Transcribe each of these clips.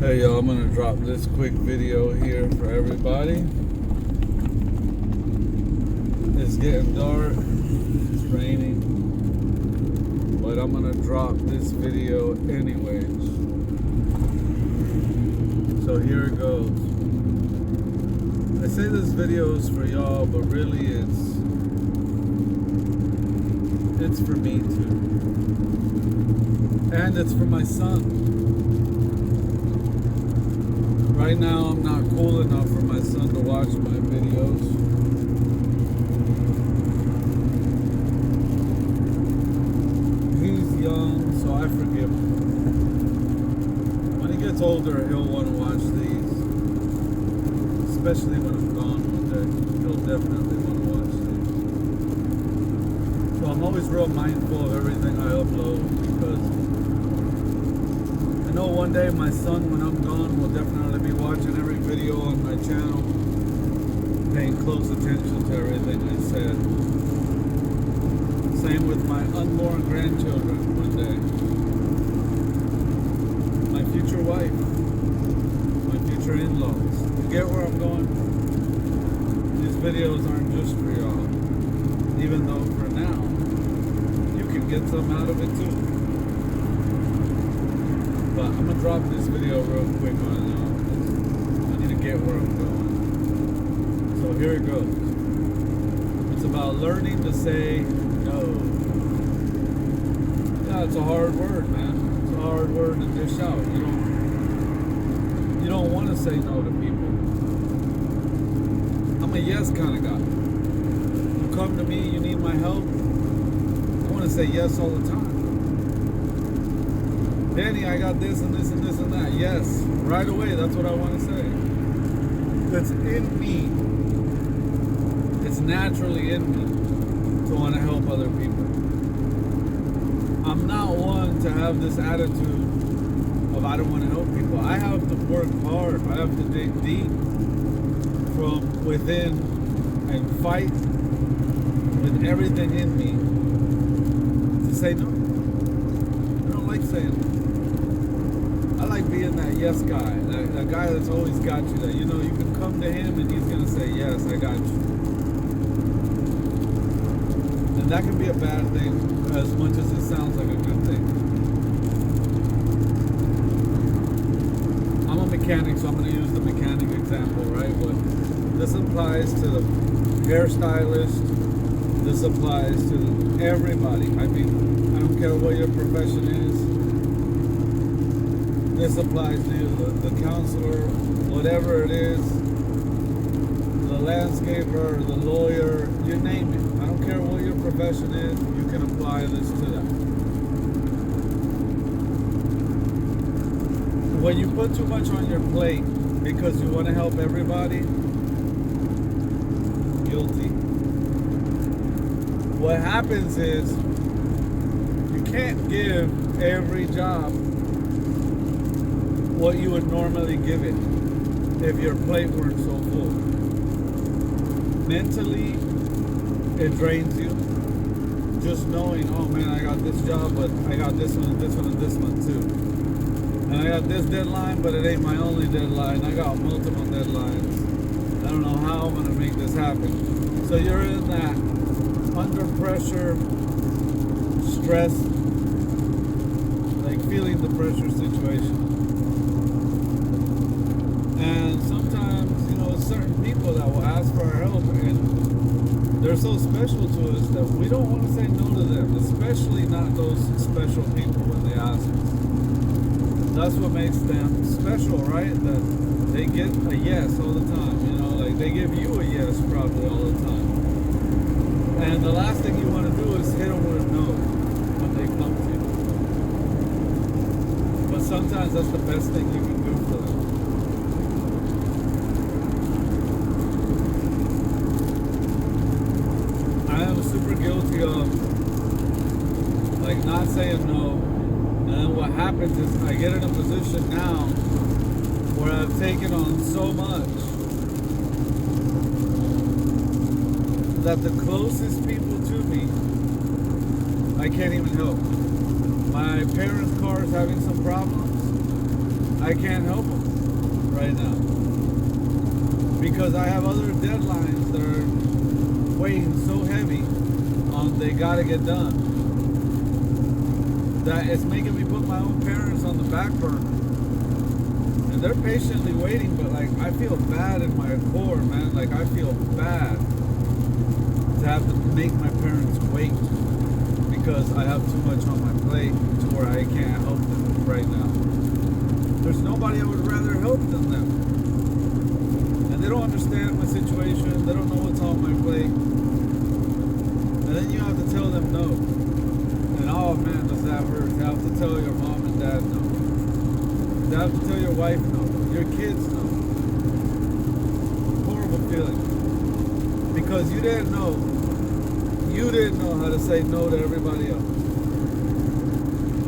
Hey y'all, I'm gonna drop this quick video here for everybody. It's getting dark, it's raining, but I'm gonna drop this video anyways. So here it goes. I say this video is for y'all, but really it's for me too. And it's for my son. Right now, I'm not cool enough for my son to watch my videos. He's young, so I forgive him. When he gets older, he'll want to watch these. Especially when I'm gone one day. He'll definitely want to watch these. So I'm always real mindful of everything I upload because I know one day my son, when I'm gone, will definitely be watching every video on my channel, paying close attention to everything I said. Same with my unborn grandchildren one day. My future wife, my future in-laws. You get where I'm going? These videos aren't just for y'all, even though for now, you can get some out of it too. But I'm gonna drop this video real quick on y'all. I need to get where I'm going. So here it goes. It's about learning to say no. Yeah, it's a hard word, man. It's a hard word to dish out. You don't want to say no to people. I'm a yes kind of guy. You come to me, you need my help. I want to say yes all the time. Danny, I got this and this and this and that. Yes, right away, that's what I want to say. It's in me. It's naturally in me to want to help other people. I'm not one to have this attitude of I don't want to help people. I have to work hard. I have to dig deep from within and fight with everything in me to say no. I don't like saying no. I like being that yes guy, that guy that's always got you, that you know you can come to him and he's gonna say, yes, I got you. And that can be a bad thing as much as it sounds like a good thing. I'm a mechanic, so I'm gonna use the mechanic example, right? But this applies to the hairstylist, this applies to everybody. I mean, I don't care what your profession is. This applies to you, the counselor, whatever it is, the landscaper, the lawyer, you name it. I don't care what your profession is, you can apply this to that. When you put too much on your plate because you want to help everybody, guilty. What happens is you can't give every job what you would normally give it if your plate weren't so full. Mentally, it drains you. Just knowing, oh man, I got this job, but I got this one and this one and this one too. And I got this deadline, but it ain't my only deadline. I got multiple deadlines. I don't know how I'm gonna make this happen. So you're in that under pressure, stress, like feeling the pressure situation. And sometimes, you know, certain people that will ask for our help and they're so special to us that we don't want to say no to them, especially not those special people when they ask us. That's what makes them special, right? That they get a yes all the time, you know, like they give you a yes probably all the time. And the last thing you want to do is hit them with a no when they come to you. But sometimes that's the best thing you can do for them. Super guilty of like not saying no, and then what happens is I get in a position now where I've taken on so much that the closest people to me I can't even help. My parents' car is having some problems. I can't help them right now. Because I have other deadlines that are weighing so heavy on they gotta get done, that it's making me put my own parents on the back burner. And they're patiently waiting, but like I feel bad in my core, man. Like I feel bad to have to make my parents wait because I have too much on my plate to where I can't help them right now. There's nobody I would rather help than them. And they don't understand my situation. They don't know what's on my plate. And then you have to tell them no. And oh man, does that hurt. You have to tell your mom and dad no. You have to tell your wife no. Your kids no. Horrible feeling. Because you didn't know how to say no to everybody else.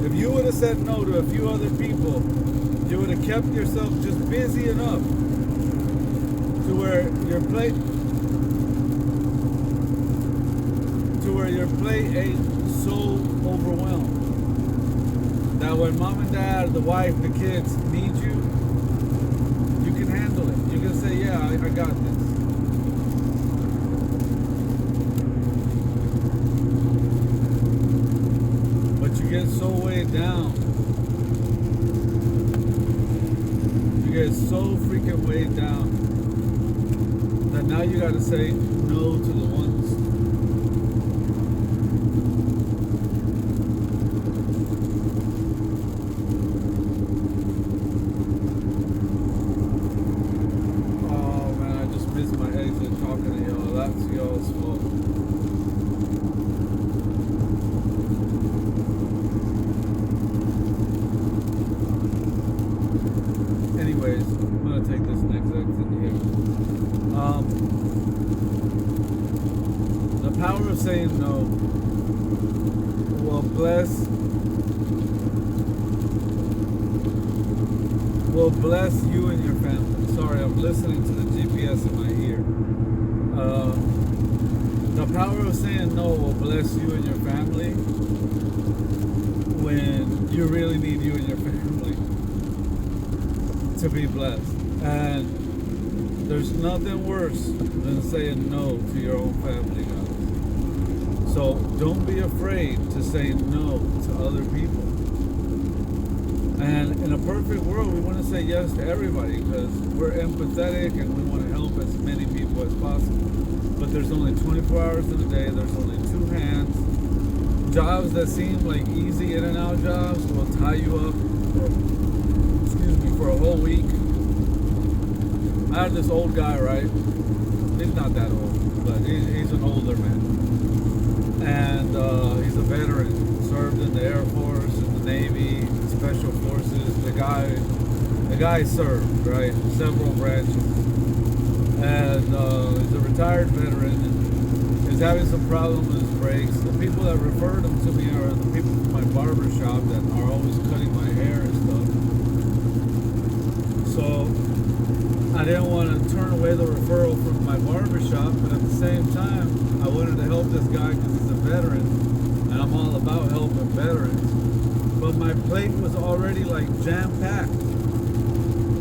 If you would have said no to a few other people, you would have kept yourself just busy enough to where your plate ain't so overwhelmed that when mom and dad, the wife, the kids need you, you can handle it. You can say, yeah, I got this. You get so weighed down. You get so freaking weighed down that now you gotta say no to the ones. Oh man, I just missed my exit talking to y'all. That's y'all's fault. Anyways, I'm going to take this next exit here. The power of saying no will bless you and your family. Sorry, I'm listening to the GPS in my ear. The power of saying no will bless you and your family when you really need you and your family to be blessed. And there's nothing worse than saying no to your own family, guys. So don't be afraid to say no to other people. And in a perfect world, we want to say yes to everybody because we're empathetic and we want to help as many people as possible. But there's only 24 hours in a day. There's only 2 hands. Jobs that seem like easy in and out jobs will tie you up for a whole week. I had this old guy, right? He's not that old, but he's an older man. And he's a veteran. Served in the Air Force, in the Navy, Special Forces. The guy served, right? Several branches. And he's a retired veteran. And he's having some problems with his brakes. The people that referred him to me are the people from my barber shop that are always cutting my hair and stuff. So I didn't want to turn away the referral from my barbershop, but at the same time, I wanted to help this guy because he's a veteran, and I'm all about helping veterans. But my plate was already like jam-packed.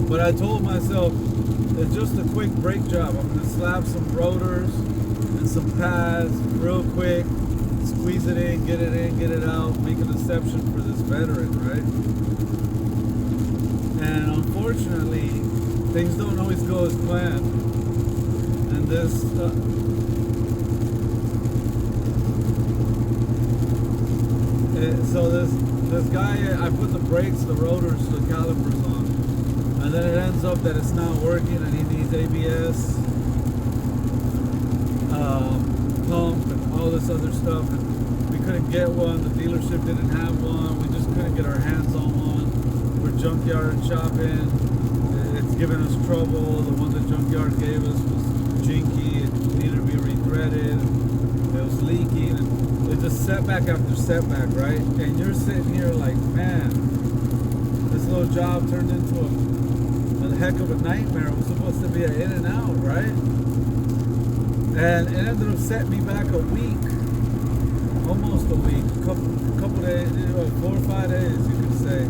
But I told myself, it's just a quick brake job. I'm going to slap some rotors and some pads real quick, squeeze it in, get it out, make an exception for this veteran, right? And unfortunately, things don't always go as planned. And this this guy, I put the brakes, the rotors, the calipers on, and then it ends up that it's not working, and he needs ABS, pump, and all this other stuff. And we couldn't get one. The dealership didn't have one. We just couldn't get our hands on one. We're junkyard shopping. It's giving us trouble. The one the junkyard gave us was jinky. It needed to be re-threaded. It was leaking. And it's just setback after setback, right? And you're sitting here like, man, this little job turned into a heck of a nightmare. It was supposed to be an in and out, right? And it ended up setting me back a week. Almost a week. Couple days, 4 or 5 days, you could say.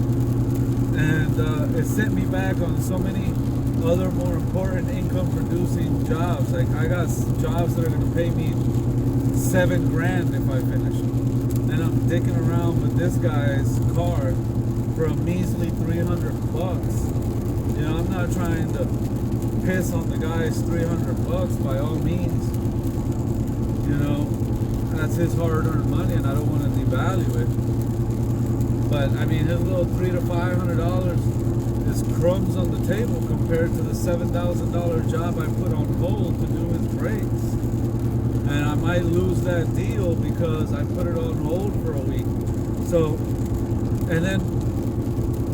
And it it sent me back on so many other more important income producing jobs. Like I got jobs that are gonna pay me $7,000 if I finish them. And I'm dicking around with this guy's car for a measly $300. You know, I'm not trying to piss on the guy's $300 by all means. You know, that's his hard-earned money, and I don't want to devalue it. But I mean, his little $300 to $500 is crumbs on the table compared to the $7,000 job I put on hold to do his brakes. And I might lose that deal because I put it on hold for a week. So, and then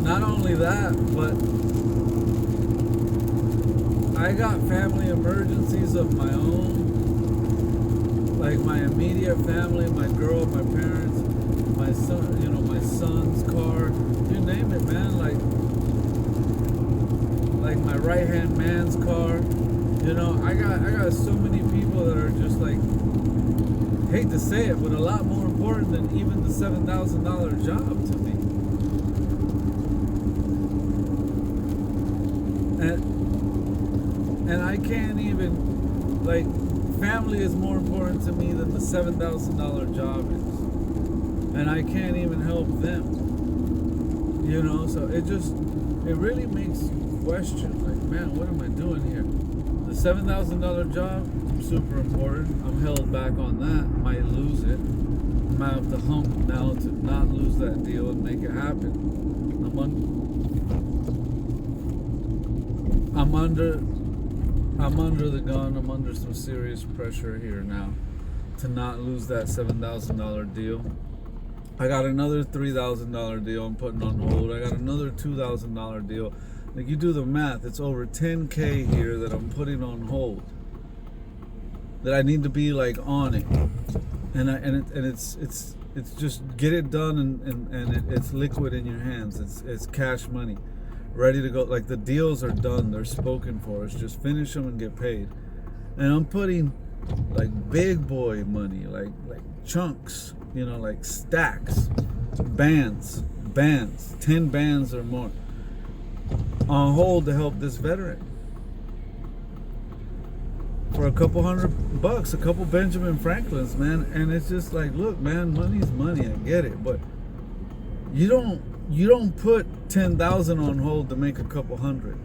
not only that, but I got family emergencies of my own. Like my immediate family, my girl, my parents, my son, you know, my son's car, you name it, man. Like my right-hand man's car. You know, I got so many people that are just like, hate to say it, but a lot more important than even the $7,000 job to me. And I can't even, like, family is more important to me than the $7,000 job is. And I can't even help them. You know, so it really makes you question, like, man, what am I doing here? The $7,000 job, super important. I'm held back on that. Might lose it. I might have to hump now to not lose that deal and make it happen. I'm under the gun. I'm under some serious pressure here now to not lose that $7,000 deal. I got another $3,000 deal I'm putting on hold. I got another $2,000 deal. Like, you do the math, it's over $10K here that I'm putting on hold. That I need to be like on it, and it's just get it done, and it's liquid in your hands. It's cash money, ready to go. Like, the deals are done, they're spoken for. It's just finish them and get paid. And I'm putting like big boy money, like chunks, you know, like stacks, bands, 10 bands or more on hold to help this veteran for a couple $100, a couple Benjamin Franklins, man. And it's just like, look, man, money's money, I get it, but you don't put 10,000 on hold to make a couple hundred.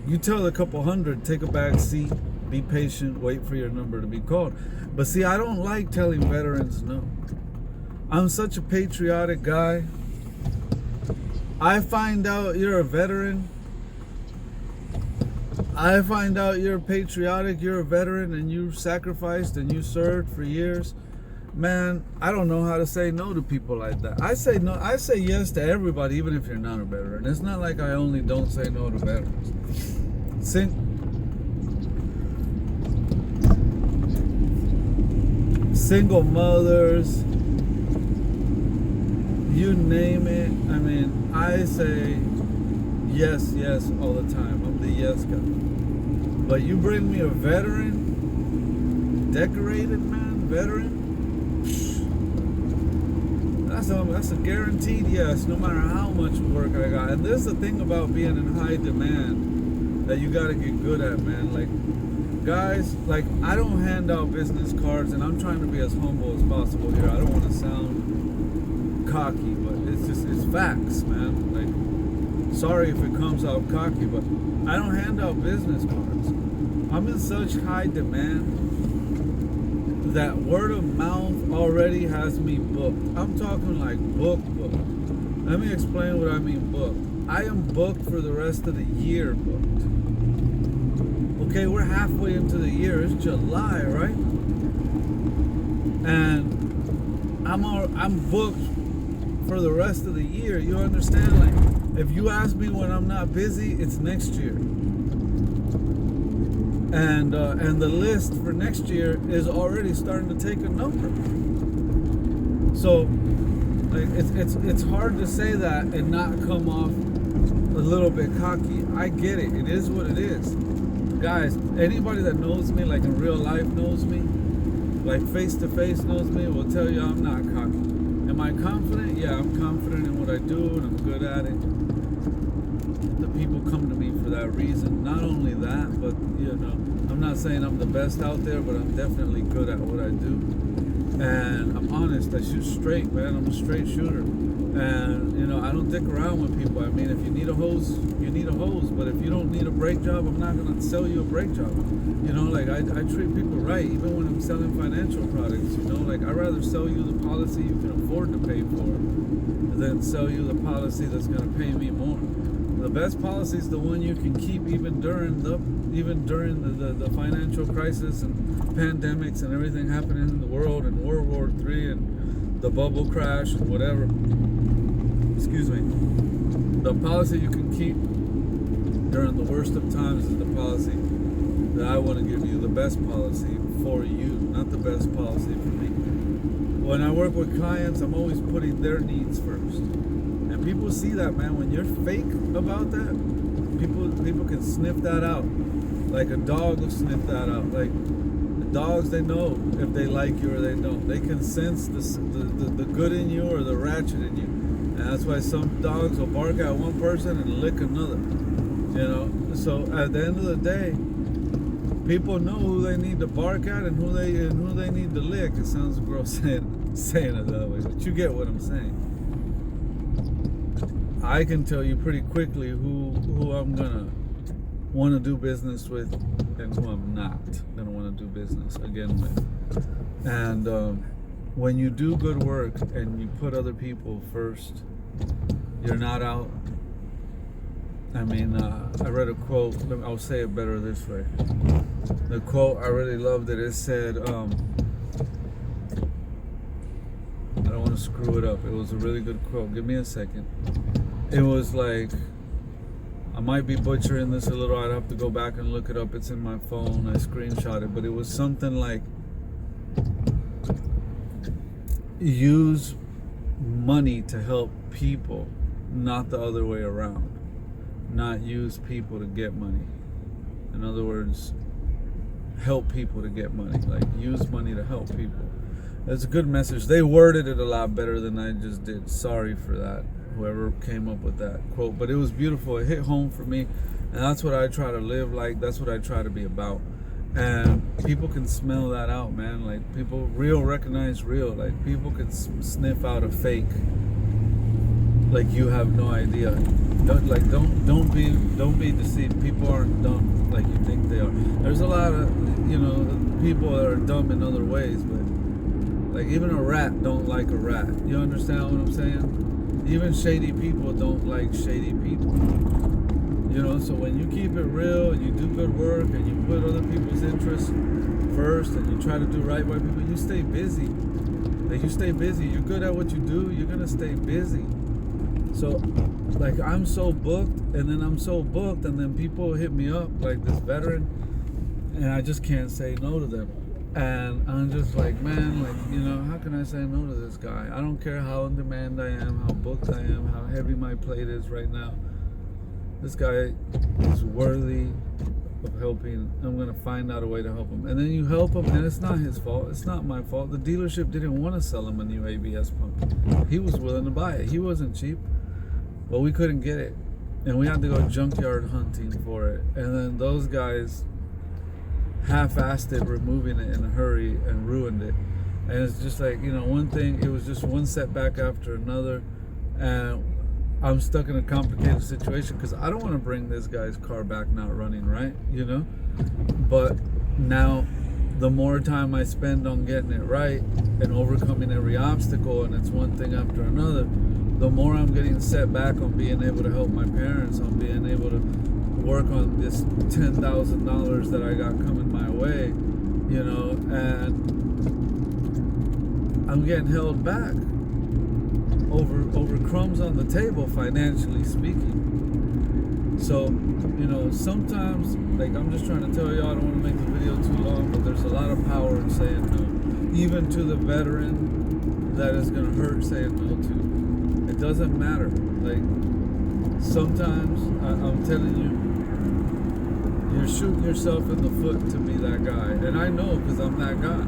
You tell a couple hundred, take a back seat, be patient, wait for your number to be called. But see, I don't like telling veterans no. I'm such a patriotic guy. I find out you're a veteran, I find out you're patriotic, you're a veteran, and you sacrificed and you served for years. Man, I don't know how to say no to people like that. I say no. I say yes to everybody, even if you're not a veteran. It's not like I only don't say no to veterans. Single mothers, you name it. I mean, I say yes all the time. I'm the yes guy. But you bring me a veteran, decorated man, veteran, that's a guaranteed yes, no matter how much work I got. And this is the thing about being in high demand that you got to get good at, man. Like, guys, like, I don't hand out business cards, and I'm trying to be as humble as possible here. I don't want to sound cocky, but it's facts, man. Like, sorry if it comes out cocky, but I don't hand out business cards. I'm in such high demand that word of mouth already has me booked. I'm talking like book. Let me explain what I mean booked. I am booked for the rest of the year booked. Okay, we're halfway into the year. It's July, right? And I'm booked for the rest of the year. You understand? Like, if you ask me when I'm not busy, it's next year. And the list for next year is already starting to take a number. So, like, it's hard to say that and not come off a little bit cocky. I get it. It is what it is. Guys, anybody that knows me, like in real life knows me, like face to face knows me, will tell you I'm not cocky. Am I confident? Yeah, I'm confident in what I do and I'm good at it. that reason. Not only that, but I'm not saying I'm the best out there, but I'm definitely good at what I do. And I'm honest. I shoot straight, man. I'm a straight shooter. And I don't dick around with people. I mean, if you need a hose, you need a hose. But if you don't need a brake job, I'm not gonna sell you a brake job. Like I treat people right, even when I'm selling financial products. Like I'd rather sell you the policy you can afford to pay for than sell you the policy that's gonna pay me more. The best policy is the one you can keep even during the financial crisis and pandemics and everything happening in the world and World War III and the bubble crash and whatever. Excuse me. The policy you can keep during the worst of times is the policy that I want to give you, the best policy for you, not the best policy for me. When I work with clients, I'm always putting their needs first. And people see that, man. When you're fake about that, people can sniff that out. Like a dog will sniff that out. Like the dogs, they know if they like you or they don't. They can sense the good in you or the ratchet in you. And that's why some dogs will bark at one person and lick another. So at the end of the day, people know who they need to bark at and who they need to lick. It sounds gross saying it that way, but you get what I'm saying. I can tell you pretty quickly who I'm gonna want to do business with and who I'm not gonna want to do business again with. And when you do good work and you put other people first, you're not out. I mean, I read a quote. I'll say it better this way. The quote, I really loved it. It said, I don't want to screw it up. It was a really good quote. Give me a second. It was like, I might be butchering this a little. I'd have to go back and look it up. It's in my phone. I screenshot it. But it was something like, use money to help people, not the other way around. Not use people to get money. In other words, help people to get money. Like, use money to help people. It's a good message. They worded it a lot better than I just did. Sorry for that, whoever came up with that quote. But it was beautiful. It hit home for me. And that's what I try to live like. That's what I try to be about. And people can smell that out, man. Like, people real recognize real. Like, people can sniff out a fake. Like, you have no idea. Don't be deceived. People aren't dumb like you think they are. There's a lot of people that are dumb in other ways, but like, even a rat don't like a rat. You understand what I'm saying? Even shady people don't like shady people. So when you keep it real and you do good work and you put other people's interests first and you try to do right by people, you stay busy. Like, you stay busy. You're good at what you do. You're gonna stay busy. So, like, I'm so booked, and then people hit me up, like this veteran, and I just can't say no to them. And I'm just like, man, like, how can I say no to this guy? I don't care how in demand I am, how booked I am, how heavy my plate is right now. This guy is worthy of helping. I'm going to find out a way to help him. And then you help him, and it's not his fault. It's not my fault. The dealership didn't want to sell him a new ABS pump. He was willing to buy it. He wasn't cheap. But we couldn't get it, and we had to go junkyard hunting for it. And then those guys half-assed it, removing it in a hurry, and ruined it. And it's just like, one thing, it was just one setback after another, and I'm stuck in a complicated situation because I don't want to bring this guy's car back not running, right? But now, the more time I spend on getting it right and overcoming every obstacle, and it's one thing after another, the more I'm getting set back on being able to help my parents, on being able to work on this $10,000 that I got coming my way, and I'm getting held back over crumbs on the table, financially speaking. So, sometimes, like, I'm just trying to tell y'all, I don't want to make the video too long, but there's a lot of power in saying no. Even to the veteran that is going to hurt saying no to. It doesn't matter. Like, sometimes, I'm telling you, you're shooting yourself in the foot to be that guy. And I know, because I'm that guy.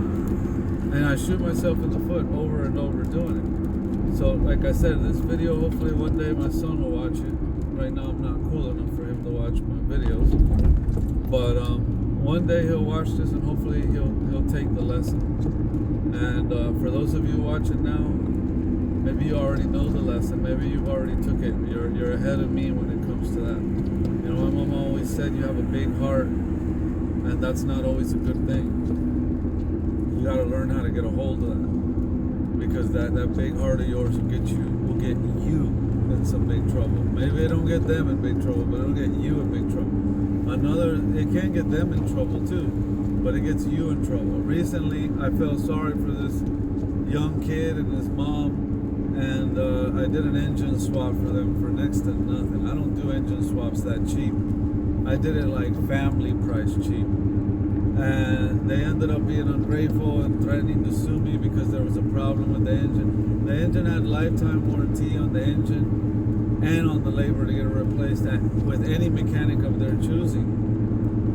And I shoot myself in the foot over and over doing it. So, like I said, this video, hopefully one day my son will watch it. Right now, I'm not cool enough for him to watch watch my videos. But one day he'll watch this, and hopefully he'll take the lesson. And for those of you watching now, maybe you already know the lesson. Maybe you've already took it. You're ahead of me when it comes to that. You know, my mom always said you have a big heart, and that's not always a good thing. You got to learn how to get a hold of that, because that big heart of yours will get you in some big trouble. Maybe it don't get them in big trouble, but it'll get you in big trouble. It can get them in trouble too, but it gets you in trouble. Recently, I felt sorry for this young kid and his mom, and I did an engine swap for them for next to nothing. I don't do engine swaps that cheap. I did it like family price cheap. And they ended up being ungrateful and threatening to sue me because there was a problem with the engine. The engine had lifetime warranty on the engine and on the labor to get it replaced with any mechanic of their choosing.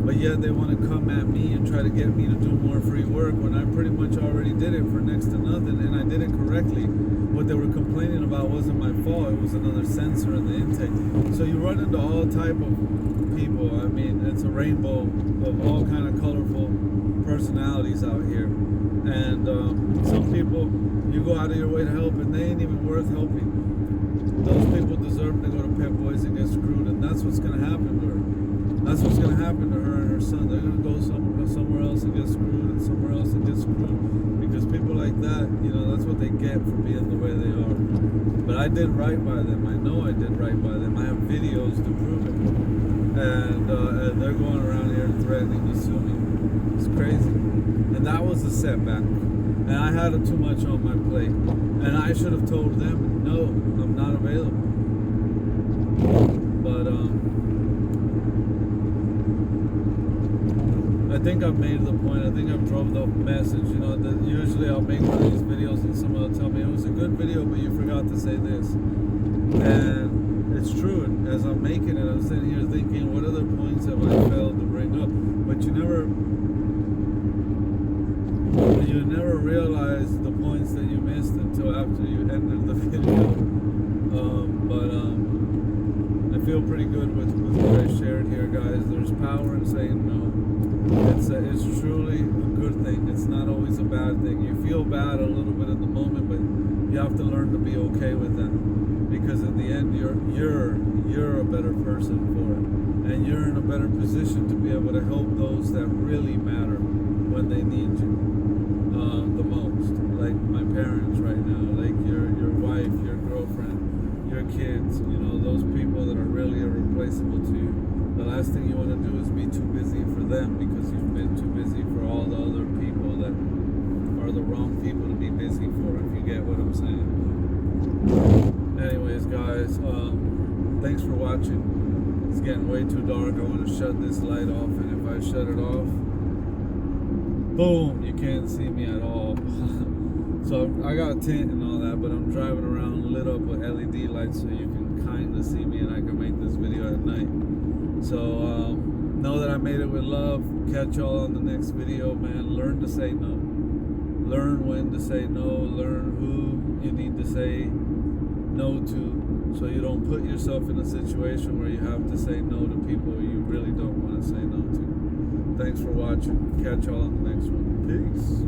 But yet they want to come at me and try to get me to do more free work when I pretty much already did it for next to nothing, and I did it correctly. What they were complaining about wasn't my fault. It was another sensor in the intake. So you run into all type of people. I mean, it's a rainbow of all kind of colorful personalities out here. And some people, you go out of your way to help, and they ain't even worth helping. Those people deserve to go to Pet Boys and get screwed, and that's what's going to happen to her. That's what's going to happen to her and her son. They're going to go somewhere else and get screwed, and somewhere else and get screwed. Because people like that, you know, that's what they get for being the way they are. But I did right by them. I know I did right by them. I have videos to prove it. And they're going around here threatening to sue me. It's crazy. And that was a setback. And I had too much on my plate. And I should have told them, no, I'm not available. But I think I've made the point. I think I've drove the message. You know, that usually I'll make one of these videos and someone will tell me it was a good video, but you forgot to say this. And it's true. As I'm making it, I'm sitting here thinking, what other points have I failed to bring up? But you never realize the points that you missed until after you ended the video. I feel pretty good with what I shared here, guys. There's power in saying no. It's truly a good thing. It's not always a bad thing. You feel bad a little bit in the moment, but you have to learn to be okay with that. Because in the end, you're a better person for it, and you're in a better position to be able to help those that really matter when they need you the most. Like my parents right now, like your wife, your girlfriend, your kids. You know, those people that are really irreplaceable to you. The last thing you want to do is be too busy for them, because you've been too busy for all the other people that are the wrong people to be busy for, if you get what I'm saying. Anyways, guys, thanks for watching. It's getting way too dark. I want to shut this light off, and if I shut it off, boom, you can't see me at all. So I got a tent and all that, but I'm driving around lit up with LED lights so you can kind of see me, and I can make this video at night. So know that I made it with love. Catch y'all on the next video, man. Learn to say no. Learn when to say no. Learn who you need to say no to, so you don't put yourself in a situation where you have to say no to people you really don't want to say no to. Thanks for watching. Catch y'all on the next one. Peace.